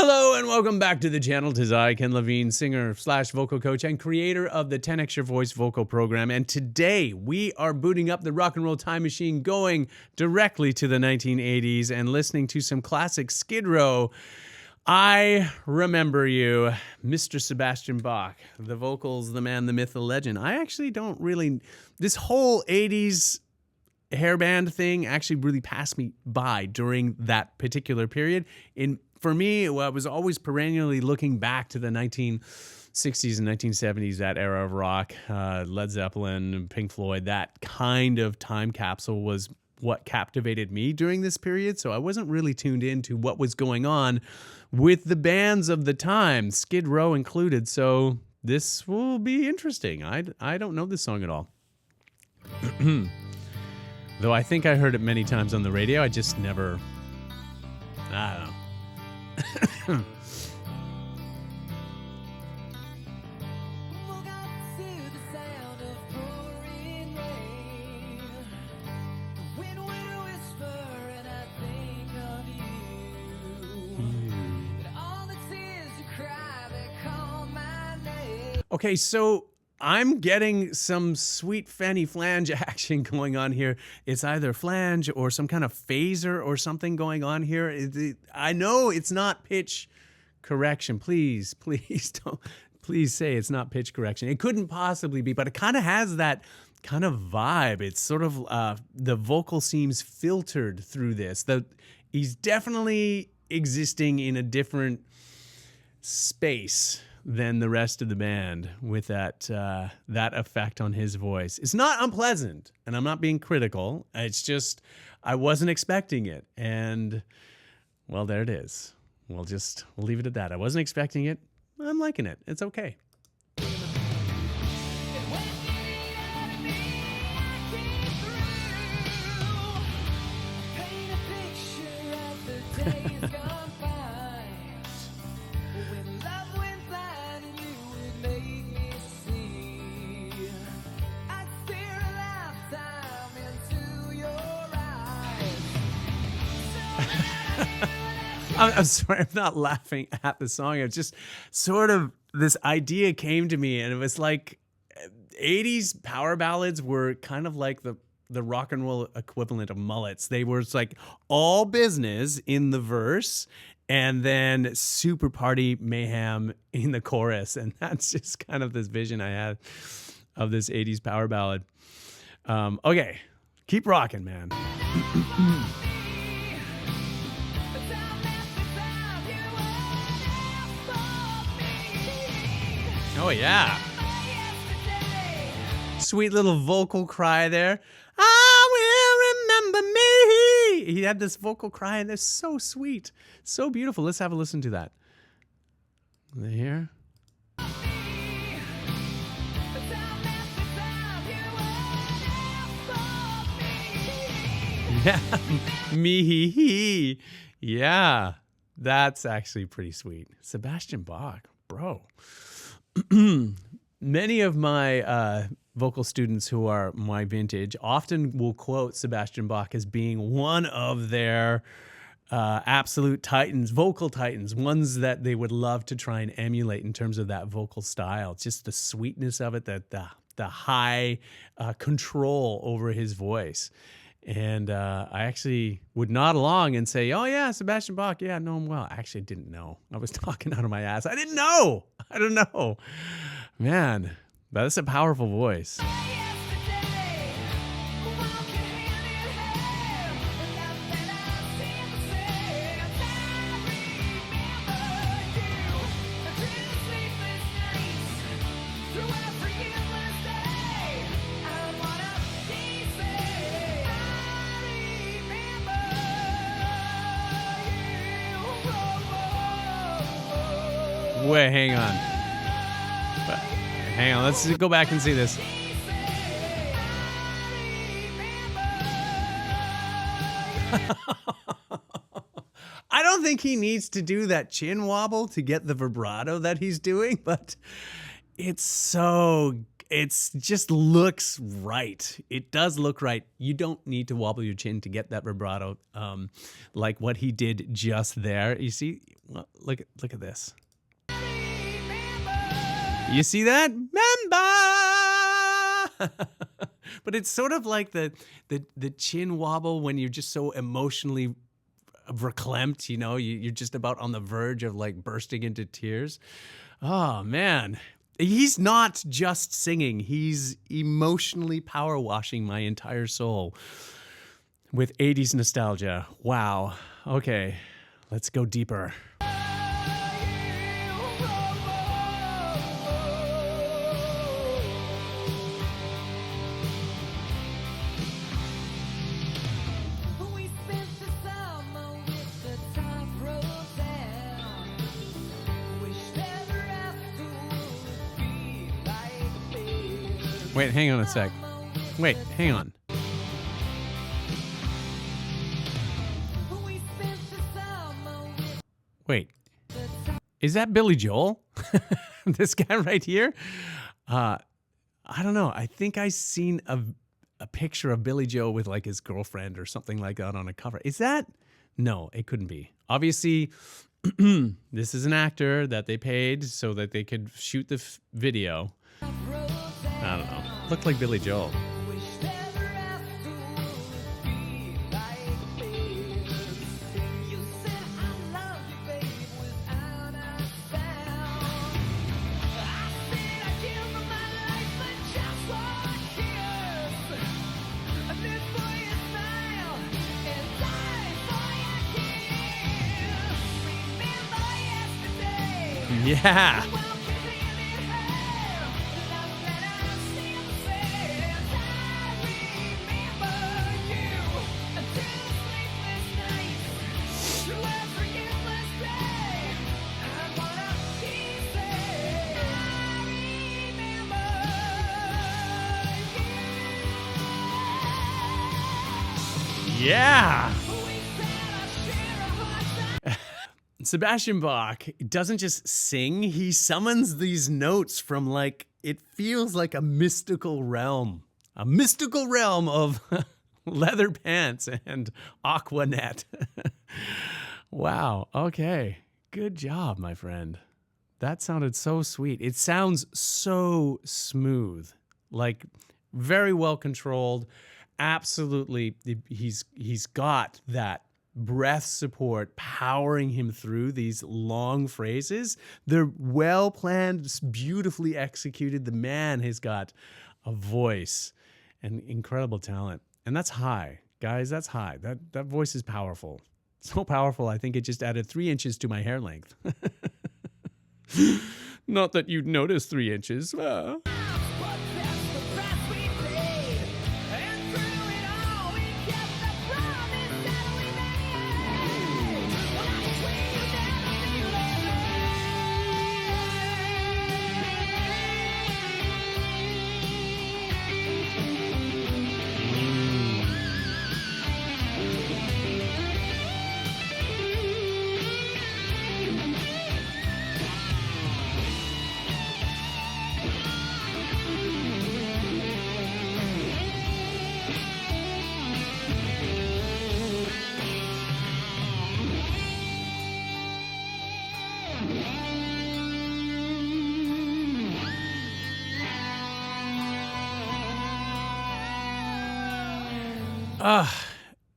Hello and welcome back to the channel. 'Tis I, Ken Lavigne, singer / vocal coach and creator of the 10X Your Voice vocal program. And today we are booting up the rock and roll time machine, going directly to the 1980s and listening to some classic Skid Row. I remember you, Mr. Sebastian Bach, the vocals, the man, the myth, the legend. I actually don't really, this whole 80s hairband thing actually really passed me by during that particular period. For me, I was always perennially looking back to the 1960s and 1970s, that era of rock, Led Zeppelin, Pink Floyd. That kind of time capsule was what captivated me during this period. So I wasn't really tuned into what was going on with the bands of the time, Skid Row included. So this will be interesting. I don't know this song at all. Though I think I heard it many times on the radio. I just never, I don't know. Okay, so I'm getting some sweet fanny flange action going on here. It's either flange or some kind of phaser or something going on here. I know it's not pitch correction. Please don't. Please say it's not pitch correction. It couldn't possibly be, but it kind of has that kind of vibe. It's sort of the vocal seems filtered through this. He's definitely existing in a different space than the rest of the band with that effect on his voice. It's not unpleasant, and I'm not being critical. It's just I wasn't expecting it, and well, there it is. We'll leave it at that. I wasn't expecting it. I'm liking it. It's okay. I'm sorry, I'm not laughing at the song. It's just sort of this idea came to me, and it was like 80s power ballads were kind of like the rock and roll equivalent of mullets. They were like all business in the verse and then super party mayhem in the chorus. And that's just kind of this vision I had of this 80s power ballad. Okay, keep rocking, man. Oh, yeah. Sweet little vocal cry there. I will remember me. He had this vocal cry, and it's so sweet. So beautiful. Let's have a listen to that. Here. Yeah. Me. Yeah. That's actually pretty sweet. Sebastian Bach, bro. Many of my vocal students who are my vintage often will quote Sebastian Bach as being one of their absolute titans, vocal titans, ones that they would love to try and emulate in terms of that vocal style. It's just the sweetness of it, the high control over his voice. And I actually would nod along and say, oh, yeah, Sebastian Bach. Yeah, I know him well. I actually didn't know. I was talking out of my ass. I didn't know. I don't know. Man, that's a powerful voice. Wait, hang on. Let's go back and see this. I don't think he needs to do that chin wobble to get the vibrato that he's doing, but it's so It's just looks right. It does look right. You don't need to wobble your chin to get that vibrato, like what he did just there. You see, well, look at this. You see that? Remember. But it's sort of like the chin wobble when you're just so emotionally verklempt, you know, you're just about on the verge of like bursting into tears. Oh man. He's not just singing, he's emotionally power washing my entire soul with 80s nostalgia. Wow. Okay, let's go deeper. Wait, hang on a sec. Wait, hang on. Wait, is that Billy Joel? This guy right here? I don't know. I think I seen a picture of Billy Joel with like his girlfriend or something like that on a cover. Is that? No, it couldn't be. Obviously, this is an actor that they paid so that they could shoot the video. I don't know. Looked like Billy Joel. Yeah. Yeah. Sebastian Bach doesn't just sing, he summons these notes from like, it feels like a mystical realm of leather pants and Aquanet. Wow. Okay. Good job, my friend. That sounded so sweet. It sounds so smooth, like very well controlled. Absolutely. He's got that breath support powering him through these long phrases. They're well planned, beautifully executed. The man has got a voice and incredible talent. And that's high. Guys, that's high. That voice is powerful. So powerful, I think it just added 3 inches to my hair length. Not that you'd notice 3 inches.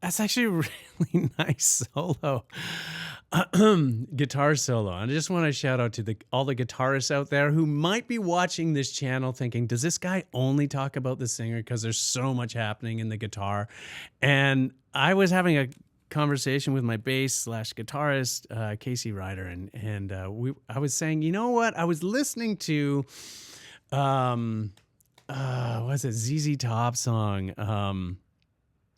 That's actually a really nice solo. Guitar solo. And I just want to shout out to all the guitarists out there who might be watching this channel thinking, does this guy only talk about the singer? Because there's so much happening in the guitar. And I was having a conversation with my bass / guitarist, Casey Ryder, and I was saying, you know what? I was listening to what's it? ZZ Top song,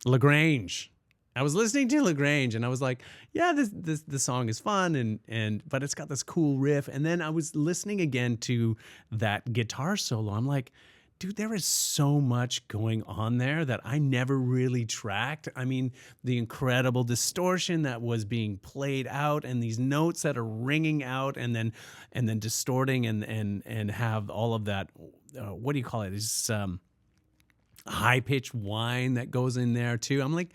LaGrange. I was listening to LaGrange and I was like, yeah, this song is fun but it's got this cool riff. And then I was listening again to that guitar solo. I'm like, dude, there is so much going on there that I never really tracked. I mean, the incredible distortion that was being played out and these notes that are ringing out and then distorting and have all of that what do you call it? This high-pitched whine that goes in there too. I'm like,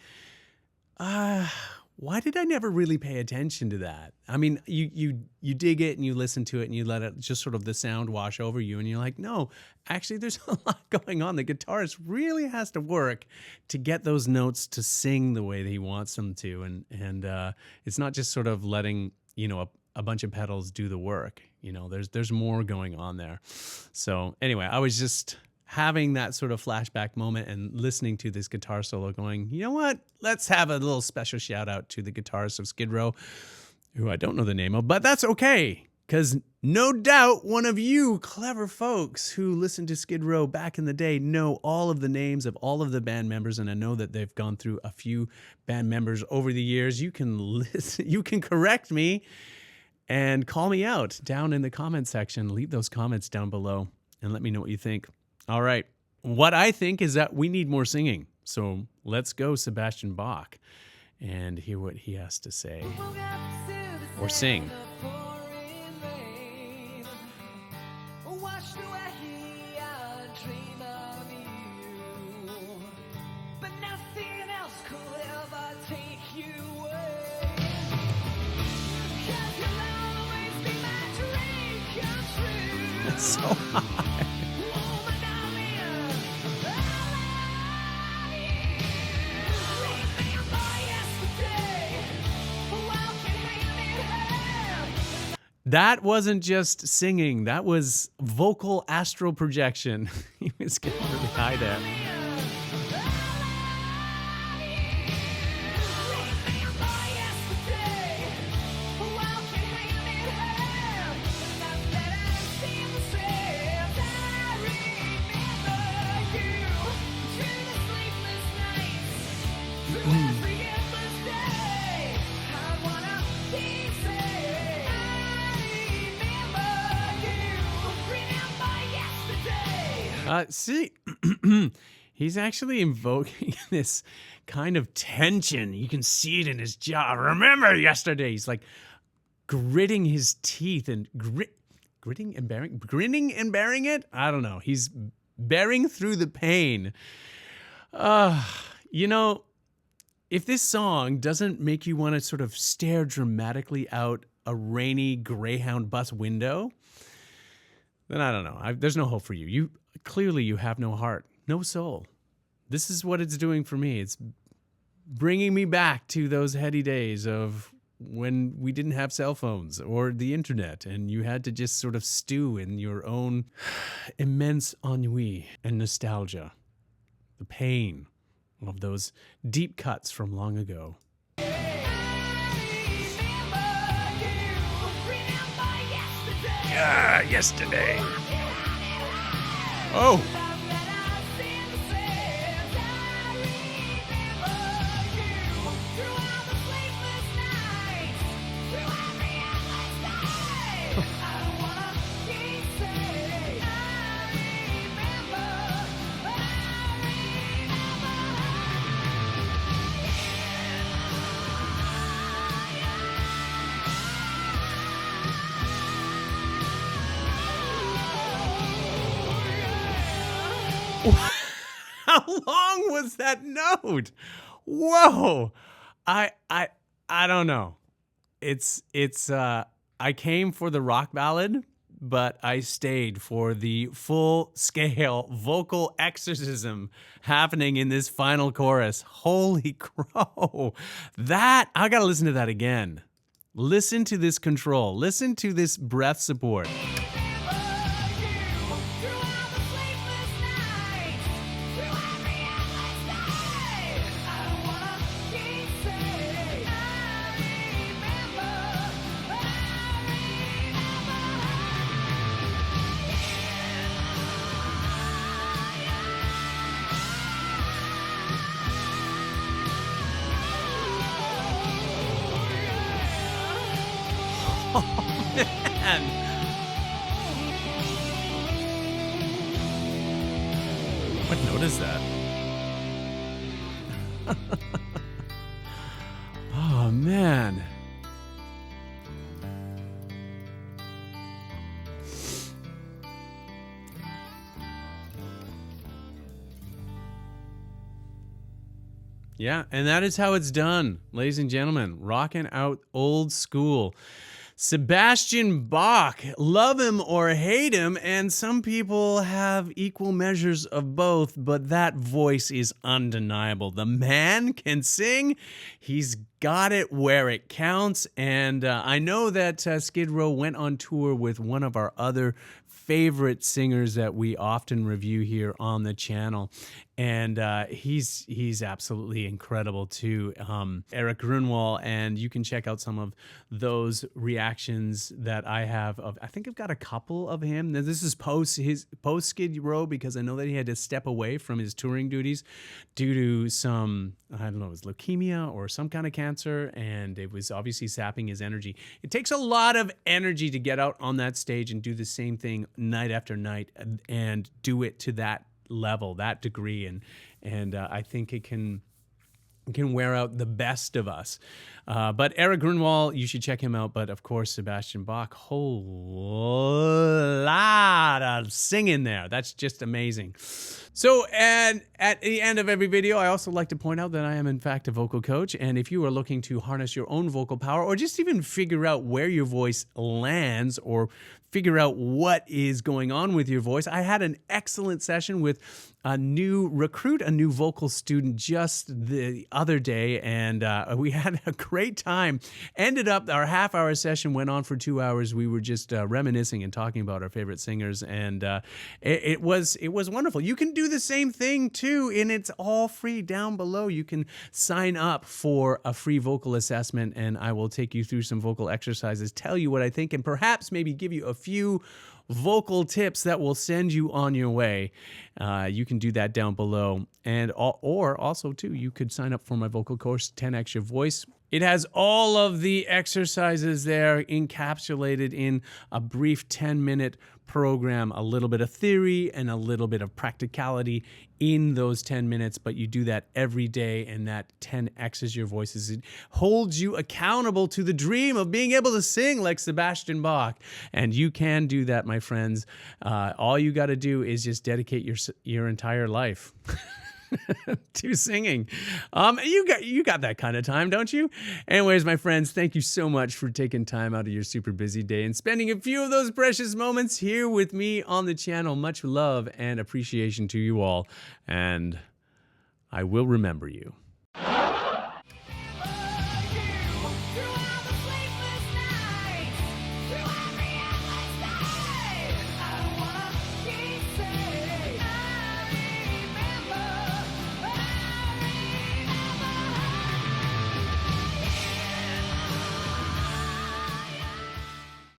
why did I never really pay attention to that? I mean, you dig it and you listen to it and you let it just sort of the sound wash over you and you're like, no, actually there's a lot going on. The guitarist really has to work to get those notes to sing the way that he wants them to. And it's not just sort of letting, a bunch of pedals do the work. There's more going on there. So anyway, I was just having that sort of flashback moment and listening to this guitar solo going, you know what? Let's have a little special shout out to the guitarist of Skid Row, who I don't know the name of, but that's okay. Because no doubt one of you clever folks who listened to Skid Row back in the day know all of the names of all of the band members, and I know that they've gone through a few band members over the years. You can listen, you can correct me and call me out down in the comment section. Leave those comments down below and let me know what you think. All right. What I think is that we need more singing. So let's go Sebastian Bach and hear what he has to say or sing. That's so high. That wasn't just singing. That was vocal astral projection. He was getting really high there. See, he's actually invoking this kind of tension. You can see it in his jaw. Remember yesterday? He's like gritting his teeth and grinning and bearing it. I don't know. He's bearing through the pain. If this song doesn't make you want to sort of stare dramatically out a rainy Greyhound bus window, then I don't know. There's no hope for you. Clearly, you have no heart, no soul. This is what it's doing for me. It's bringing me back to those heady days of when we didn't have cell phones or the internet, and you had to just sort of stew in your own immense ennui and nostalgia, the pain of those deep cuts from long ago. Yeah, yesterday. Oh. How long was that note? Whoa. I don't know. I came for the rock ballad, but I stayed for the full scale vocal exorcism happening in this final chorus. Holy crow. I got to listen to that again. Listen to this control. Listen to this breath support. Oh, man. What note is that? Oh, man. Yeah, and that is how it's done, ladies and gentlemen. Rocking out old school. Sebastian Bach, love him or hate him, and some people have equal measures of both, but that voice is undeniable. The man can sing. He's got it where it counts, and I know that Skid Row went on tour with one of our other favorite singers that we often review here on the channel, and he's absolutely incredible too, Eric Grunwald, and you can check out some of those reactions that I have of. I think I've got a couple of him. Now, this is post Skid Row, because I know that he had to step away from his touring duties due to some, I don't know, it was leukemia or some kind of cancer, and it was obviously sapping his energy. It takes a lot of energy to get out on that stage and do the same thing night after night and do it to that level, that degree, and I think it can wear out the best of us. But Eric Grunwald, you should check him out. But of course, Sebastian Bach, whole lot of singing there. That's just amazing. So, and at the end of every video, I also like to point out that I am in fact a vocal coach. And if you are looking to harness your own vocal power, or just even figure out where your voice lands, or figure out what is going on with your voice, I had an excellent session with a new recruit, a new vocal student just the other day, and we had a great time. Ended up, our half-hour session went on for 2 hours. We were just reminiscing and talking about our favorite singers, and it was wonderful. You can do the same thing too, and it's all free down below. You can sign up for a free vocal assessment, and I will take you through some vocal exercises, tell you what I think, and perhaps maybe give you a few vocal tips that will send you on your way. You can do that down below. And or also too, you could sign up for my vocal course, 10x Your Voice. It has all of the exercises there encapsulated in a brief 10-minute program, a little bit of theory and a little bit of practicality in those 10 minutes, but you do that every day, and that 10x's your voices. It holds you accountable to the dream of being able to sing like Sebastian Bach, and you can do that, my friends. All you got to do is just dedicate your entire life to singing. You got that kind of time, don't you? Anyways, my friends, thank you so much for taking time out of your super busy day and spending a few of those precious moments here with me on the channel. Much love and appreciation to you all, and I will remember you.